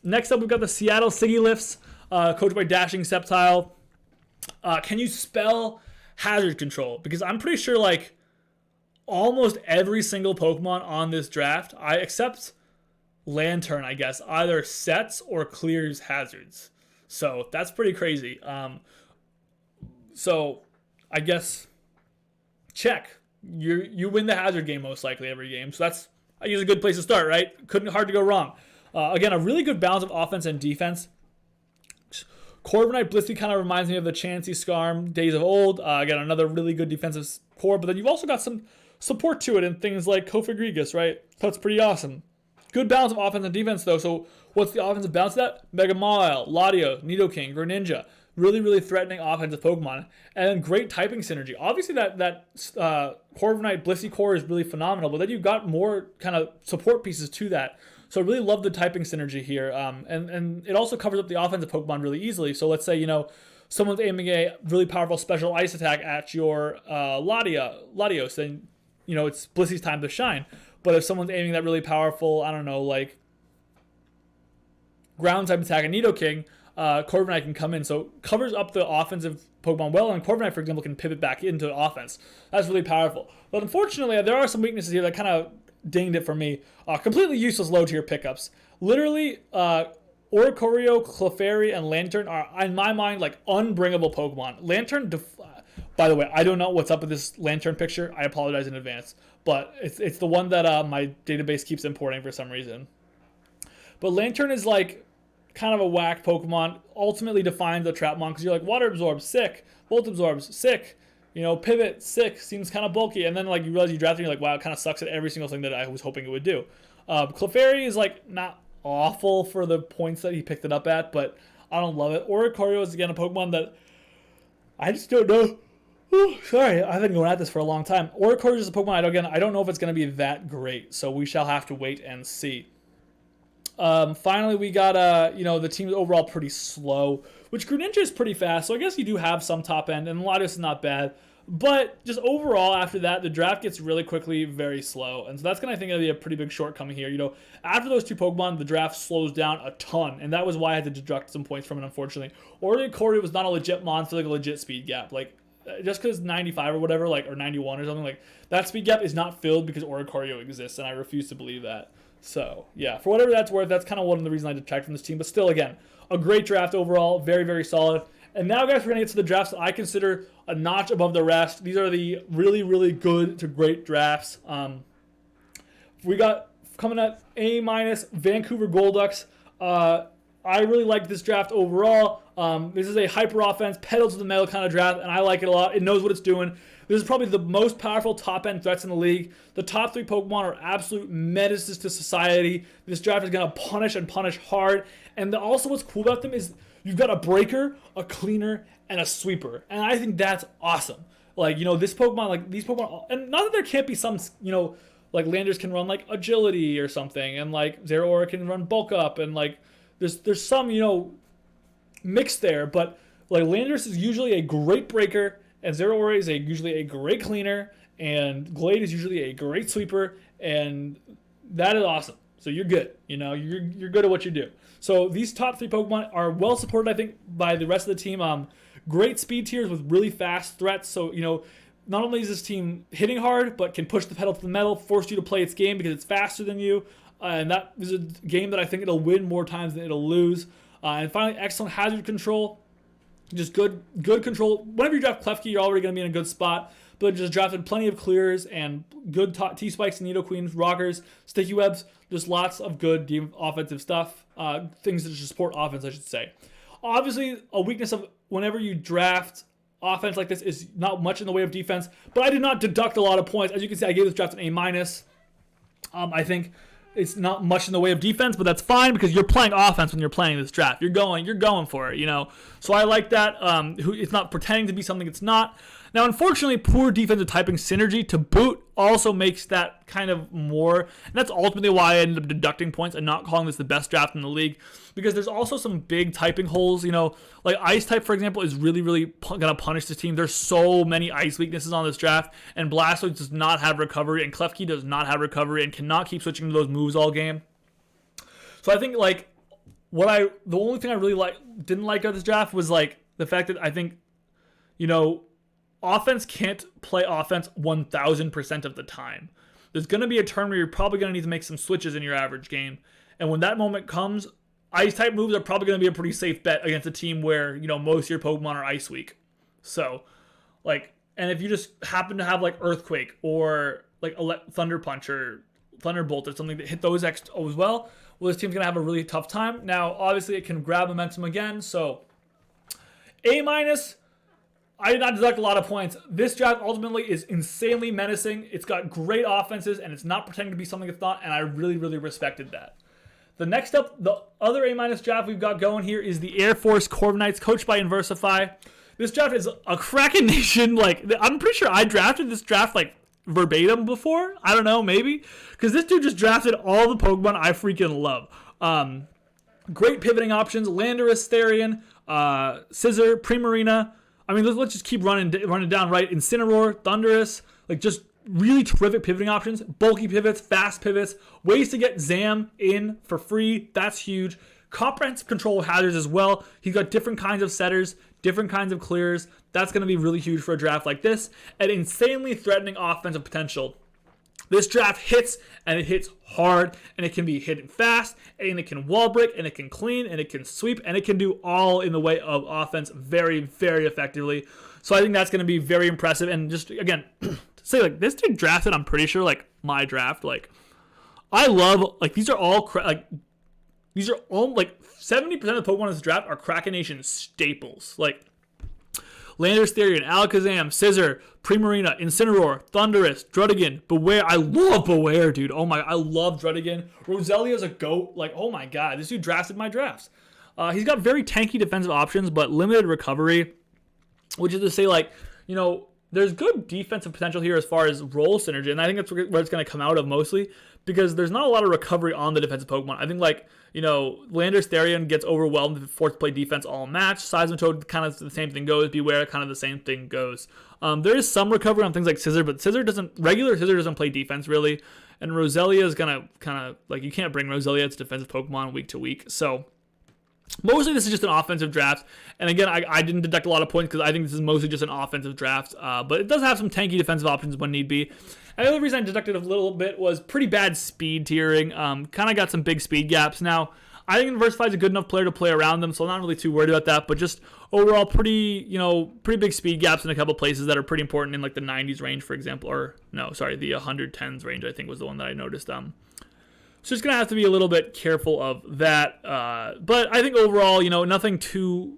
Next up, we've got the Seattle Sigilyphs, coached by DashingSceptile. Can you spell hazard control? Because I'm pretty sure, like, almost every single Pokemon on this draft, except Lantern, I guess, either sets or clears hazards. So that's pretty crazy. So I guess check. You win the hazard game most likely every game. So that's, I guess, a good place to start, right? Hard to go wrong. Again, a really good balance of offense and defense. Corviknight Blissey kind of reminds me of the Chansey Scarm days of old. Again, another really good defensive core, but then you've also got some support to it in things like Kofagrigus, right? So that's pretty awesome. Good balance of offense and defense, though. So what's the offensive balance of that? Mega Mile, Latios, Nidoking, Greninja. Really, really threatening offensive Pokemon. And then great typing synergy. Obviously, that Corviknight Blissey core is really phenomenal, but then you've got more kind of support pieces to that. So I really love the typing synergy here. And it also covers up the offensive Pokemon really easily. So let's say, someone's aiming a really powerful special ice attack at your Latios, then, it's Blissey's time to shine. But if someone's aiming that really powerful, I don't know, like ground type attack at Nidoking, Corviknight can come in. So covers up the offensive Pokemon well, and Corviknight, for example, can pivot back into offense. That's really powerful. But unfortunately, there are some weaknesses here that kind of dinged it for me. Completely useless low tier pickups. Literally, Oricorio, Clefairy, and Lantern are, in my mind, like unbringable Pokemon. Lantern, by the way, I don't know what's up with this Lantern picture. I apologize in advance. But it's the one that my database keeps importing for some reason. But Lantern is like kind of a whack Pokemon. Ultimately defines the Trapmon because you're like, Water Absorb, sick. Volt Absorb, sick. Pivot, sick. Seems kind of bulky. And then like you realize you draft it and you're like, wow, it kind of sucks at every single thing that I was hoping it would do. Clefairy is like not awful for the points that he picked it up at, but I don't love it. Oricorio is again a Pokemon that I just don't know. Sorry, I've been going at this for a long time. Oricorio is a Pokemon I don't know if it's going to be that great, so we shall have to wait and see. Finally, we got the team is overall pretty slow, which Greninja is pretty fast, so I guess you do have some top end, and Latios is not bad. But just overall, after that, the draft gets really quickly very slow, and so that's going to be a pretty big shortcoming here. After those two Pokemon, the draft slows down a ton, and that was why I had to deduct some points from it, unfortunately. Oricorio was not a legit monster, like a legit speed gap. Like, just because 95 or whatever, like, or 91 or something, like, that speed gap is not filled because Oricorio exists, and I refuse to believe that. So, yeah, for whatever that's worth, that's kind of one of the reasons I detract from this team. But still, again, a great draft overall, very, very solid. And now, guys, we're going to get to the drafts that I consider a notch above the rest. These are the really, really good to great drafts. We got, coming at A-, Vancouver Golducks. I really like this draft overall. This is a hyper offense, pedal to the metal kind of draft, and I like it a lot. It knows what it's doing. This is probably the most powerful top-end threats in the league. The top 3 Pokemon are absolute menaces to society. This draft is going to punish and punish hard. And also what's cool about them is you've got a breaker, a cleaner, and a sweeper. And I think that's awesome. Like, this Pokemon, like these Pokemon, and not that there can't be some, like Landers can run like agility or something, and like Zeraora can run bulk up, and like there's some, you know, mix there, but like Landers is usually a great breaker, and Zeraora is usually a great cleaner, and Glade is usually a great sweeper, and that is awesome. So you're good. You know, you're good at what you do. So these top 3 Pokemon are well supported, I think, by the rest of the team. Great speed tiers with really fast threats. So, you know, not only is this team hitting hard, but can push the pedal to the metal, force you to play its game because it's faster than you. And that is a game that I think it'll win more times than it'll lose. And finally, excellent hazard control. Just good control. Whenever you draft Klefki, you're already going to be in a good spot. But just drafted plenty of clears and good T-Spikes, Nidoqueens, Rockers, Sticky Webs. Just lots of good offensive stuff. Things that just support offense, I should say. Obviously, a weakness of whenever you draft offense like this is not much in the way of defense. But I did not deduct a lot of points. As you can see, I gave this draft an A-. I think it's not much in the way of defense, but that's fine because you're playing offense when you're playing this draft. You're going for it, you know. So I like that. It's not pretending to be something it's not. Now, unfortunately, poor defensive typing synergy to boot also makes that kind of more, and that's ultimately why I ended up deducting points and not calling this the best draft in the league, because there's also some big typing holes, you know, like Ice type, for example, is really, really going to punish this team. There's so many Ice weaknesses on this draft, and Blastoise does not have recovery, and Klefki does not have recovery, and cannot keep switching to those moves all game. So I think, like, the only thing I really didn't like about this draft was, like, the fact that I think, you know, offense can't play offense 1,000% of the time. There's going to be a turn where you're probably going to need to make some switches in your average game. And when that moment comes, Ice-type moves are probably going to be a pretty safe bet against a team where, you know, most of your Pokemon are Ice weak. So, like, and if you just happen to have, like, Earthquake or, like, Thunder Punch or Thunderbolt or something that hit those as well, this team's going to have a really tough time. Now, obviously, it can grab momentum again, so A-. I did not deduct a lot of points. This draft ultimately is insanely menacing. It's got great offenses, and it's not pretending to be something it's not, and I really, really respected that. The next up, the other A- draft we've got going here is the Air Force Corviknights, coached by Inversify. This draft is a Krakenation. Like, I'm pretty sure I drafted this draft, like, verbatim before. I don't know, maybe. Because this dude just drafted all the Pokemon I freaking love. Great pivoting options. Landorus, Therian, Scizor, Primarina. I mean, let's just keep running down, right? Incineroar, Thundurus, like just really terrific pivoting options. Bulky pivots, fast pivots, ways to get Zam in for free. That's huge. Comprehensive control of hazards as well. He's got different kinds of setters, different kinds of clears. That's going to be really huge for a draft like this. And insanely threatening offensive potential. This draft hits, and it hits hard, and it can be hitting fast, and it can wall break, and it can clean, and it can sweep, and it can do all in the way of offense very, very effectively. So I think that's going to be very impressive. And just, again, to say, like, this dude drafted, I'm pretty sure, like, my draft, like, I love, like, these are all, these are all, like, 70% of the Pokemon in this draft are Krakenation staples. Like, Landorus, Therian, Alakazam, Scizor, Primarina, Incineroar, Thundurus, Druddigon, Bewear. I love Bewear, dude. Oh my, I love Druddigon. Roselia's a goat. Like, oh my god, this dude drafted my drafts. He's got very tanky defensive options, but limited recovery, which is to say, like, you know, there's good defensive potential here as far as role synergy, and I think that's where it's going to come out of mostly, because there's not a lot of recovery on the defensive Pokemon. I think, like, you know, Landorus, Therian gets overwhelmed if forced to play defense all match. Seismitoad, kind of the same thing goes. Beware, kind of the same thing goes. There is some recovery on things like Scizor, but regular Scizor doesn't play defense really, and Roselia is going to kind of, like, you can't bring Roselia to defensive Pokemon week to week, so mostly this is just an offensive draft, and again, I didn't deduct a lot of points because I think this is mostly just an offensive draft, but it does have some tanky defensive options when need be. And the other reason I deducted a little bit was pretty bad speed tiering, kind of got some big speed gaps. Now, I think Inversify is a good enough player to play around them, so I'm not really too worried about that, but just overall pretty big speed gaps in a couple places that are pretty important in, like, the 90s range, for example, or no, sorry, the 110s range, I think was the one that I noticed. So just going to have to be a little bit careful of that. But I think overall, you know, nothing too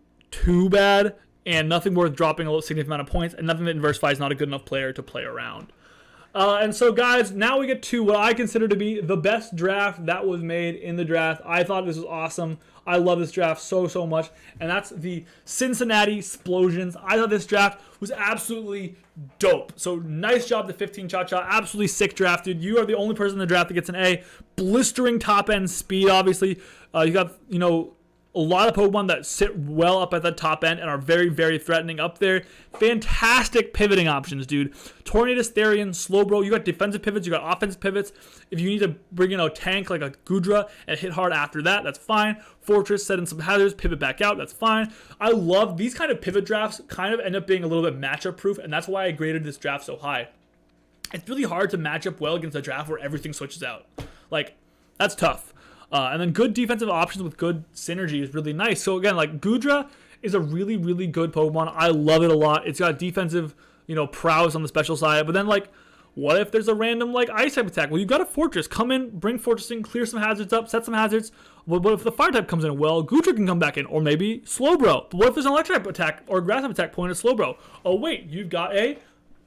bad, and nothing worth dropping a significant amount of points, and nothing that Inversify is not a good enough player to play around. And so, guys, now we get to what I consider to be the best draft that was made in the draft. I thought this was awesome. I love this draft so, so much. And that's the Cincinnati Splosions. I thought this draft was absolutely dope. So, nice job to 15 Cha-Cha. Absolutely sick draft, dude. You are the only person in the draft that gets an A. Blistering top-end speed, obviously. You got, you know, a lot of Pokemon that sit well up at the top end and are very, very threatening up there. Fantastic pivoting options, dude. Tornadus, Therian, Slowbro. You got defensive pivots. You got offensive pivots. If you need to bring in a tank like a Goodra and hit hard after that, that's fine. Fortress, set in some hazards, pivot back out. That's fine. I love these kind of pivot drafts kind of end up being a little bit matchup proof, and that's why I graded this draft so high. It's really hard to match up well against a draft where everything switches out. Like, that's tough. And then good defensive options with good synergy is really nice. So again, like Goodra is a really, really good Pokemon. I love it a lot. It's got defensive, you know, prowess on the special side. But then like, what if there's a random like ice type attack? Well, you've got a Fortress. Come in, bring Fortress in, clear some hazards up, set some hazards. But what if the fire type comes in? Well, Goodra can come back in, or maybe Slowbro. But what if there's an electric type attack or grass type attack pointed at Slowbro? Oh wait, you've got a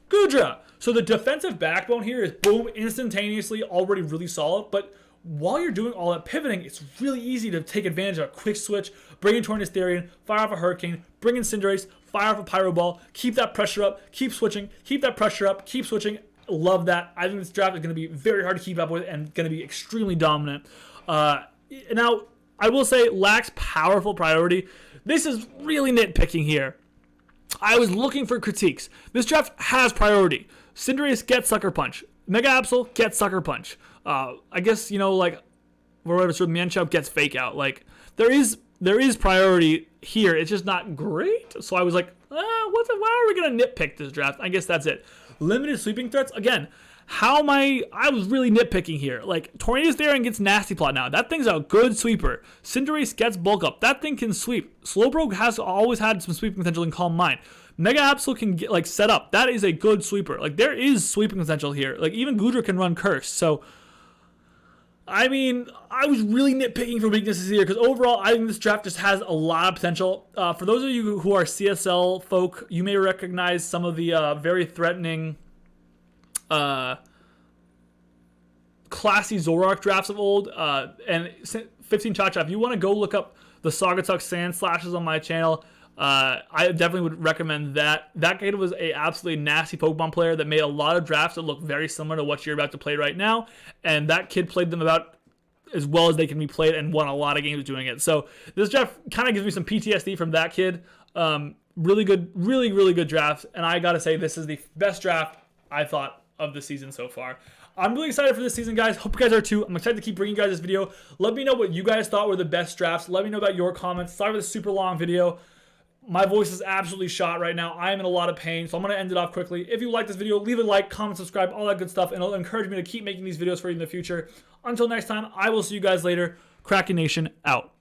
Goodra. So the defensive backbone here is boom, instantaneously already really solid. But while you're doing all that pivoting, it's really easy to take advantage of a quick switch, bring in Tornadus Therian, fire off a Hurricane, bring in Cinderace, fire off a Pyro Ball, keep that pressure up, keep switching, keep that pressure up, keep switching. Love that. I think this draft is going to be very hard to keep up with and going to be extremely dominant. Now, I will say, lacks powerful priority. This is really nitpicking here. I was looking for critiques. This draft has priority. Cinderace gets Sucker Punch. Mega Absol gets Sucker Punch. I guess, you know, like, whatever, sort of Manchow gets Fake Out. Like, there is priority here. It's just not great. So I was like, why are we going to nitpick this draft? I guess that's it. Limited sweeping threats. Again, I was really nitpicking here. Like, Tornadus Therian gets Nasty Plot now. That thing's a good sweeper. Cinderace gets Bulk Up. That thing can sweep. Slowbro has always had some sweeping potential in Calm Mind. Mega Absol can get, like, set up. That is a good sweeper. Like, there is sweeping potential here. Like, even Goodra can run Curse. So, I mean, I was really nitpicking for weaknesses here because overall, I think this draft just has a lot of potential. For those of you who are CSL folk, you may recognize some of the very threatening classy Zoroark drafts of old. And 15 Cha-Cha, if you want to go look up the Saugatuck Sand Slashes on my channel, I definitely would recommend that. That kid was a absolutely nasty Pokemon player that made a lot of drafts that look very similar to what you're about to play right now. And that kid played them about as well as they can be played and won a lot of games doing it. So this draft kind of gives me some PTSD from that kid. Really good, really, really good draft. And I got to say, this is the best draft I thought of the season so far. I'm really excited for this season, guys. Hope you guys are too. I'm excited to keep bringing you guys this video. Let me know what you guys thought were the best drafts. Let me know about your comments. Sorry for this super long video. My voice is absolutely shot right now. I am in a lot of pain, so I'm going to end it off quickly. If you like this video, leave a like, comment, subscribe, all that good stuff, and it'll encourage me to keep making these videos for you in the future. Until next time, I will see you guys later. Krakenation out.